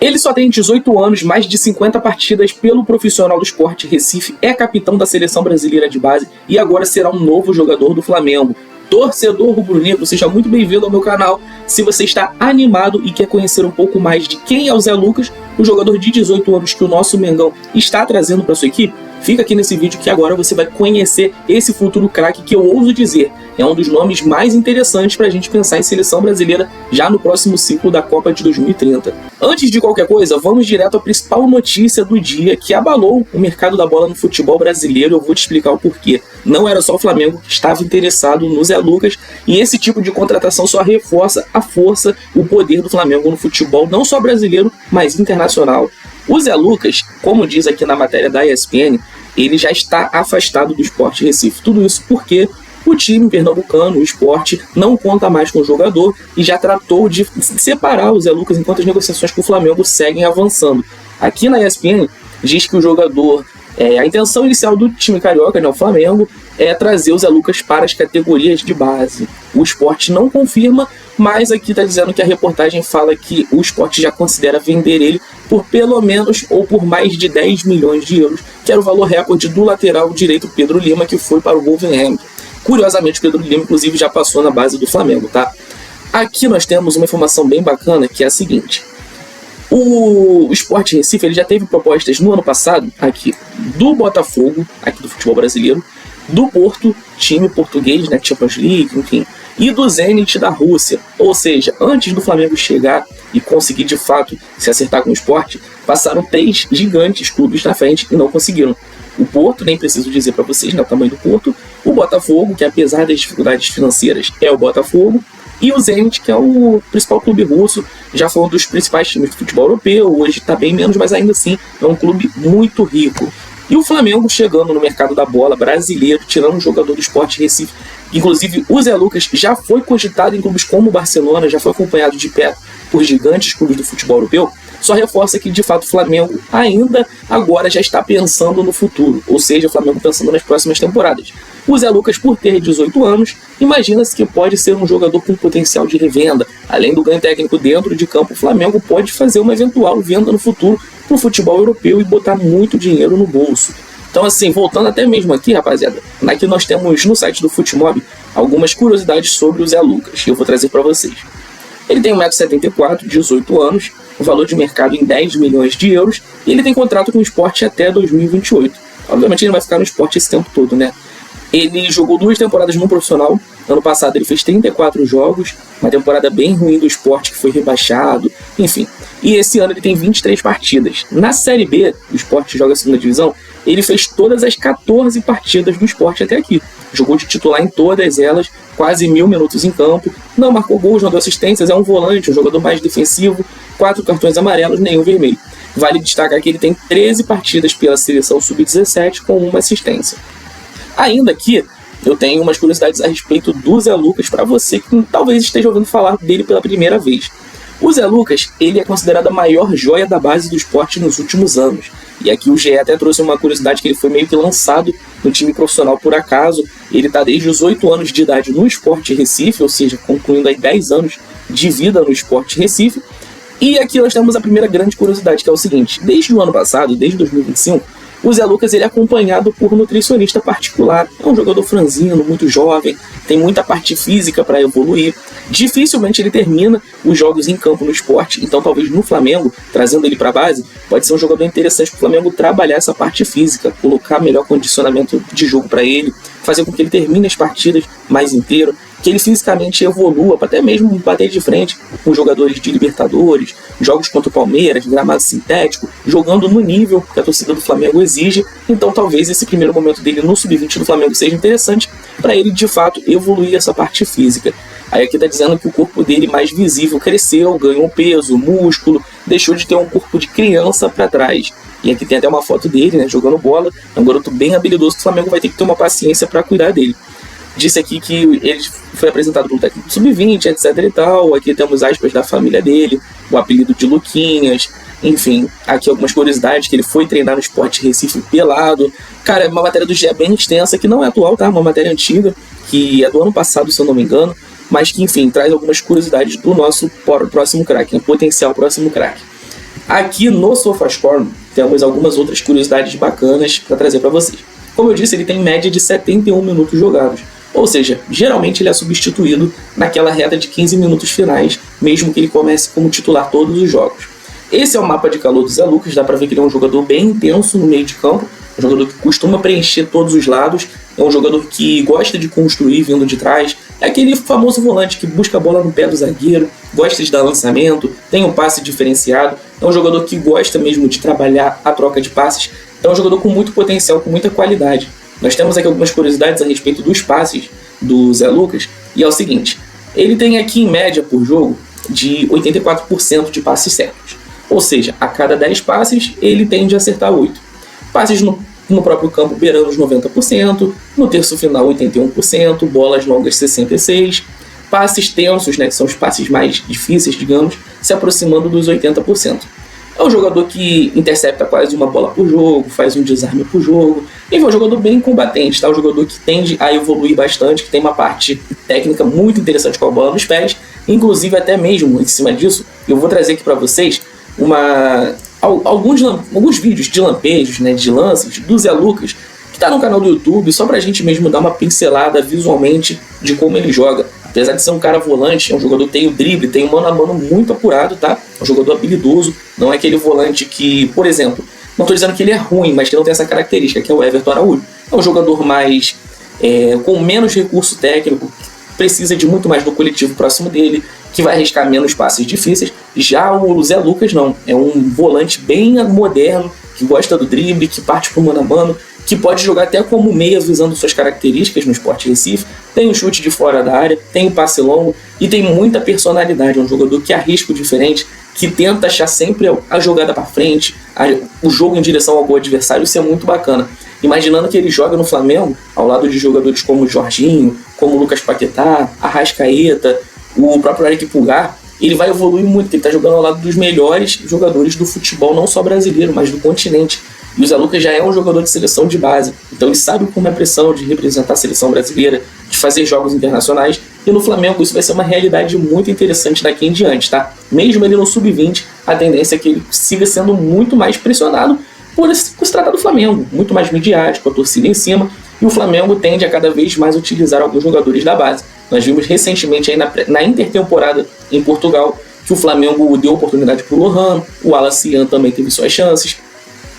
Ele só tem 18 anos, mais de 50 partidas pelo profissional do Sport Recife, é capitão da seleção brasileira de base e agora será um novo jogador do Flamengo. Torcedor rubro-negro, seja muito bem-vindo ao meu canal. Se você está animado e quer conhecer um pouco mais de quem é o Zé Lucas, o jogador de 18 anos que o nosso Mengão está trazendo para sua equipe, fica aqui nesse vídeo que agora você vai conhecer esse futuro craque que eu ouso dizer é um dos nomes mais interessantes para a gente pensar em seleção brasileira já no próximo ciclo da Copa de 2030. Antes de qualquer coisa, vamos direto à principal notícia do dia que abalou o mercado da bola no futebol brasileiro. Eu vou te explicar o porquê. Não era só o Flamengo que estava interessado no Zé Lucas e esse tipo de contratação só reforça a força, o poder do Flamengo no futebol, não só brasileiro, mas internacional. O Zé Lucas, como diz aqui na matéria da ESPN, ele já está afastado do Sport Recife. Tudo isso porque o time pernambucano, o Sport, não conta mais com o jogador e já tratou de separar o Zé Lucas enquanto as negociações com o Flamengo seguem avançando. Aqui na ESPN diz que o jogador, a intenção inicial do time carioca, né, o Flamengo, é trazer o Zé Lucas para as categorias de base. O Sport não confirma, mas aqui está dizendo que a reportagem fala que o Sport já considera vender ele por pelo menos ou por mais de 10 milhões de euros, que era o valor recorde do lateral direito Pedro Lima, que foi para o Wolverhampton. Curiosamente, o Pedro Lima, inclusive, já passou na base do Flamengo, tá? Aqui nós temos uma informação bem bacana, que é a seguinte. O Sport Recife ele já teve propostas no ano passado, aqui, do Botafogo, aqui do futebol brasileiro, do Porto, time português, né, Champions League, enfim, e do Zenit da Rússia. Ou seja, antes do Flamengo chegar e conseguir, de fato, se acertar com o Sport, passaram 3 gigantes clubes na frente e não conseguiram. O Porto, nem preciso dizer para vocês, né, o tamanho do Porto, o Botafogo, que apesar das dificuldades financeiras é o Botafogo, e o Zenit, que é o principal clube russo, já foi um dos principais times do futebol europeu, hoje está bem menos, mas ainda assim é um clube muito rico. E o Flamengo chegando no mercado da bola brasileiro, tirando um jogador do Sport Recife, inclusive o Zé Lucas já foi cogitado em clubes como o Barcelona, já foi acompanhado de perto por gigantes clubes do futebol europeu, só reforça que, de fato, o Flamengo ainda agora já está pensando no futuro, ou seja, o Flamengo pensando nas próximas temporadas. O Zé Lucas, por ter 18 anos, imagina-se que pode ser um jogador com potencial de revenda. Além do ganho técnico dentro de campo, o Flamengo pode fazer uma eventual venda no futuro para o futebol europeu e botar muito dinheiro no bolso. Então, assim, voltando até mesmo aqui, rapaziada, aqui nós temos no site do Futimob algumas curiosidades sobre o Zé Lucas, que eu vou trazer para vocês. Ele tem 1,74 m, 18 anos, o valor de mercado em 10 milhões de euros, e ele tem contrato com o Sport até 2028. Obviamente ele não vai ficar no Sport esse tempo todo, né? Ele jogou 2 temporadas no profissional. Ano passado ele fez 34 jogos, uma temporada bem ruim do Sport, que foi rebaixado, enfim. E esse ano ele tem 23 partidas. Na Série B, o Sport joga a segunda divisão, ele fez todas as 14 partidas do Sport até aqui. Jogou de titular em todas elas, quase 1000 minutos em campo, não marcou gols, não deu assistências, é um volante, um jogador mais defensivo, 4 cartões amarelos, nenhum vermelho. Vale destacar que ele tem 13 partidas pela seleção sub-17 com 1 assistência. Ainda aqui, eu tenho umas curiosidades a respeito do Zé Lucas para você que talvez esteja ouvindo falar dele pela primeira vez. O Zé Lucas, ele é considerado a maior joia da base do Sport nos últimos anos. E aqui o GE até trouxe uma curiosidade que ele foi meio que lançado no time profissional por acaso. Ele está desde os 8 anos de idade no Sport Recife, ou seja, concluindo aí 10 anos de vida no Sport Recife. E aqui nós temos a primeira grande curiosidade, que é o seguinte. Desde o ano passado, desde 2025, o Zé Lucas ele é acompanhado por um nutricionista particular. É um jogador franzino, muito jovem, tem muita parte física para evoluir. Dificilmente ele termina os jogos em campo no Sport, então talvez no Flamengo, trazendo ele para a base, pode ser um jogador interessante para o Flamengo trabalhar essa parte física, colocar melhor condicionamento de jogo para ele, fazer com que ele termine as partidas mais inteiro, que ele fisicamente evolua para até mesmo bater de frente com jogadores de Libertadores, jogos contra o Palmeiras, gramado sintético, jogando no nível que a torcida do Flamengo exige. Então talvez esse primeiro momento dele no Sub-20 do Flamengo seja interessante para ele de fato evoluir essa parte física. Aí aqui está dizendo que o corpo dele mais visível cresceu, ganhou peso, músculo, deixou de ter um corpo de criança para trás. E aqui tem até uma foto dele, né, jogando bola, é um garoto bem habilidoso que o Flamengo vai ter que ter uma paciência para cuidar dele. Disse aqui que ele foi apresentado pelo técnico sub-20, etc e tal. Aqui temos aspas da família dele, o apelido de Luquinhas, enfim, aqui algumas curiosidades, que ele foi treinar no Sport Recife pelado. Cara, é uma matéria do GE bem extensa, que não é atual, tá? Uma matéria antiga, que é do ano passado, se eu não me engano, mas que, enfim, traz algumas curiosidades do nosso próximo craque, potencial próximo craque. Aqui no SofaScore temos algumas outras curiosidades bacanas para trazer para vocês. Como eu disse, ele tem média de 71 minutos jogados, ou seja, geralmente ele é substituído naquela reta de 15 minutos finais, mesmo que ele comece como titular todos os jogos. Esse é o mapa de calor do Zé Lucas, dá para ver que ele é um jogador bem intenso no meio de campo, um jogador que costuma preencher todos os lados, é um jogador que gosta de construir vindo de trás, é aquele famoso volante que busca a bola no pé do zagueiro, gosta de dar lançamento, tem um passe diferenciado, é um jogador que gosta mesmo de trabalhar a troca de passes, é um jogador com muito potencial, com muita qualidade. Nós temos aqui algumas curiosidades a respeito dos passes do Zé Lucas, e é o seguinte, ele tem aqui em média por jogo de 84% de passes certos, ou seja, a cada 10 passes ele tende a acertar 8. Passes no próprio campo beirando os 90%, no terço final 81%, bolas longas 66%, passes tensos, né, que são os passes mais difíceis, digamos, se aproximando dos 80%. É um jogador que intercepta quase uma bola por jogo, faz um desarme por jogo, e é um jogador bem combatente, tá? Um jogador que tende a evoluir bastante, que tem uma parte técnica muito interessante com a bola nos pés, inclusive até mesmo em cima disso, eu vou trazer aqui para vocês alguns vídeos de lampejos, né, de lances do Zé Lucas, que está no canal do YouTube, só pra gente mesmo dar uma pincelada visualmente de como ele joga. Apesar de ser um cara volante, é um jogador que tem o drible, tem um mano a mano muito apurado, tá? É um jogador habilidoso, não é aquele volante que, por exemplo, não estou dizendo que ele é ruim, mas que não tem essa característica, que é o Everton Araújo. É um jogador mais com menos recurso técnico, precisa de muito mais do coletivo próximo dele, que vai arriscar menos passes difíceis. Já o Zé Lucas não, é um volante bem moderno, que gosta do drible, que parte pro mano a mano, que pode jogar até como meia visando suas características no Sport Recife, tem um chute de fora da área, tem um passe longo e tem muita personalidade, é um jogador que arrisca o diferente, que tenta achar sempre a jogada para frente, o jogo em direção ao gol adversário, isso é muito bacana. Imaginando que ele joga no Flamengo, ao lado de jogadores como o Jorginho, como o Lucas Paquetá, Arrascaeta, o próprio Eric Pulgar, ele vai evoluir muito, porque ele está jogando ao lado dos melhores jogadores do futebol, não só brasileiro, mas do continente. E o Zé Lucas já é um jogador de seleção de base, então ele sabe como é a pressão de representar a seleção brasileira, de fazer jogos internacionais, e no Flamengo isso vai ser uma realidade muito interessante daqui em diante, tá? Mesmo ele no sub-20, a tendência é que ele siga sendo muito mais pressionado por se tratar do Flamengo, muito mais midiático, a torcida em cima, e o Flamengo tende a cada vez mais utilizar alguns jogadores da base. Nós vimos recentemente aí na intertemporada em Portugal que o Flamengo deu oportunidade para o Lohan, o Alacian também teve suas chances,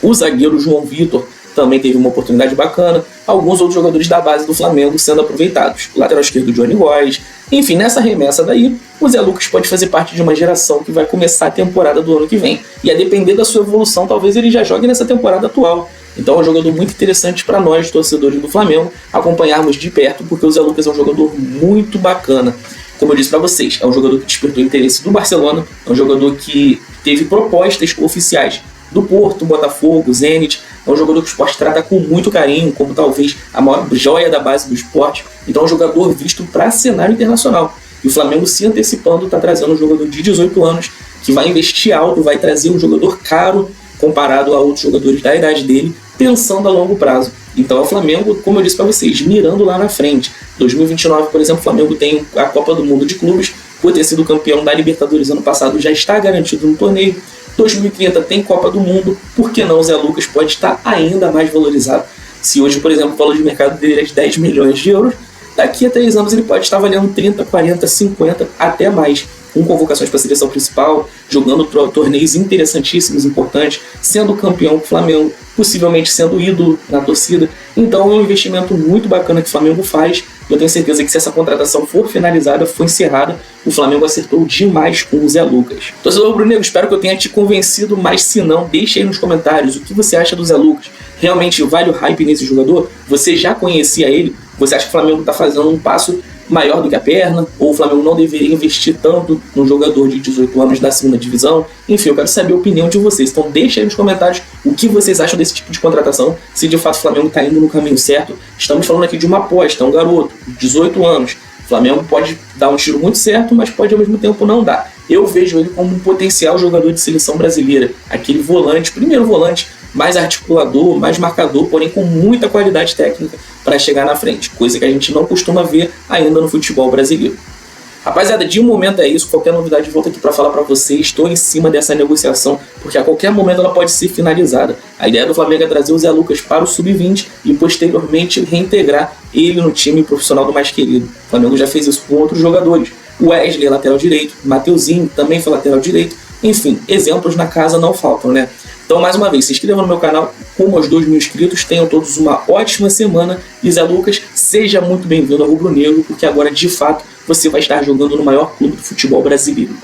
o zagueiro João Vitor também teve uma oportunidade bacana, alguns outros jogadores da base do Flamengo sendo aproveitados, o lateral esquerdo Johnny Góes, enfim, nessa remessa daí, o Zé Lucas pode fazer parte de uma geração que vai começar a temporada do ano que vem, e a depender da sua evolução, talvez ele já jogue nessa temporada atual. Então é um jogador muito interessante para nós, torcedores do Flamengo, acompanharmos de perto, porque o Zé Lucas é um jogador muito bacana. Como eu disse para vocês, é um jogador que despertou o interesse do Barcelona, é um jogador que teve propostas oficiais do Porto, Botafogo, Zenit, é um jogador que o Sport trata com muito carinho, como talvez a maior joia da base do Sport, então é um jogador visto para cenário internacional. E o Flamengo se antecipando, está trazendo um jogador de 18 anos, que vai investir alto, vai trazer um jogador caro, comparado a outros jogadores da idade dele, pensando a longo prazo. Então o Flamengo, como eu disse para vocês, mirando lá na frente. 2029, por exemplo, o Flamengo tem a Copa do Mundo de Clubes, por ter sido campeão da Libertadores ano passado, já está garantido no torneio. 2030 tem Copa do Mundo, por que não o Zé Lucas pode estar ainda mais valorizado? Se hoje, por exemplo, o valor de mercado dele é de 10 milhões de euros, daqui a 3 anos ele pode estar valendo 30, 40, 50, até mais, com convocações para a seleção principal, jogando torneios interessantíssimos, importantes, sendo campeão com o Flamengo, possivelmente sendo ídolo na torcida. Então é um investimento muito bacana que o Flamengo faz. Eu tenho certeza que se essa contratação for finalizada, for encerrada, o Flamengo acertou demais com o Zé Lucas. Torcedor rubro-negro, espero que eu tenha te convencido, mas se não, deixe aí nos comentários o que você acha do Zé Lucas. Realmente vale o hype nesse jogador? Você já conhecia ele? Você acha que o Flamengo está fazendo um passo maior do que a perna? Ou o Flamengo não deveria investir tanto num jogador de 18 anos da segunda divisão? Enfim, eu quero saber a opinião de vocês. Então deixa aí nos comentários o que vocês acham desse tipo de contratação, se de fato o Flamengo está indo no caminho certo. Estamos falando aqui de uma aposta, um garoto, 18 anos. O Flamengo pode dar um tiro muito certo, mas pode ao mesmo tempo não dar. Eu vejo ele como um potencial jogador de seleção brasileira. Aquele volante, primeiro volante, mais articulador, mais marcador, porém com muita qualidade técnica para chegar na frente, coisa que a gente não costuma ver ainda no futebol brasileiro. Rapaziada, de momento é isso. Qualquer novidade volta aqui para falar para vocês. Estou em cima dessa negociação, porque a qualquer momento ela pode ser finalizada. A ideia do Flamengo é trazer o Zé Lucas para o Sub-20 e posteriormente reintegrar ele no time profissional do mais querido. O Flamengo já fez isso com outros jogadores. O Wesley, lateral direito. Mateuzinho, também foi lateral direito. Enfim, exemplos na casa não faltam, né? Então, mais uma vez, se inscrevam no meu canal, rumo aos 2.000 inscritos. Tenham todos uma ótima semana. E Zé Lucas, seja muito bem-vindo ao Rubro Negro, porque agora, de fato, você vai estar jogando no maior clube do futebol brasileiro.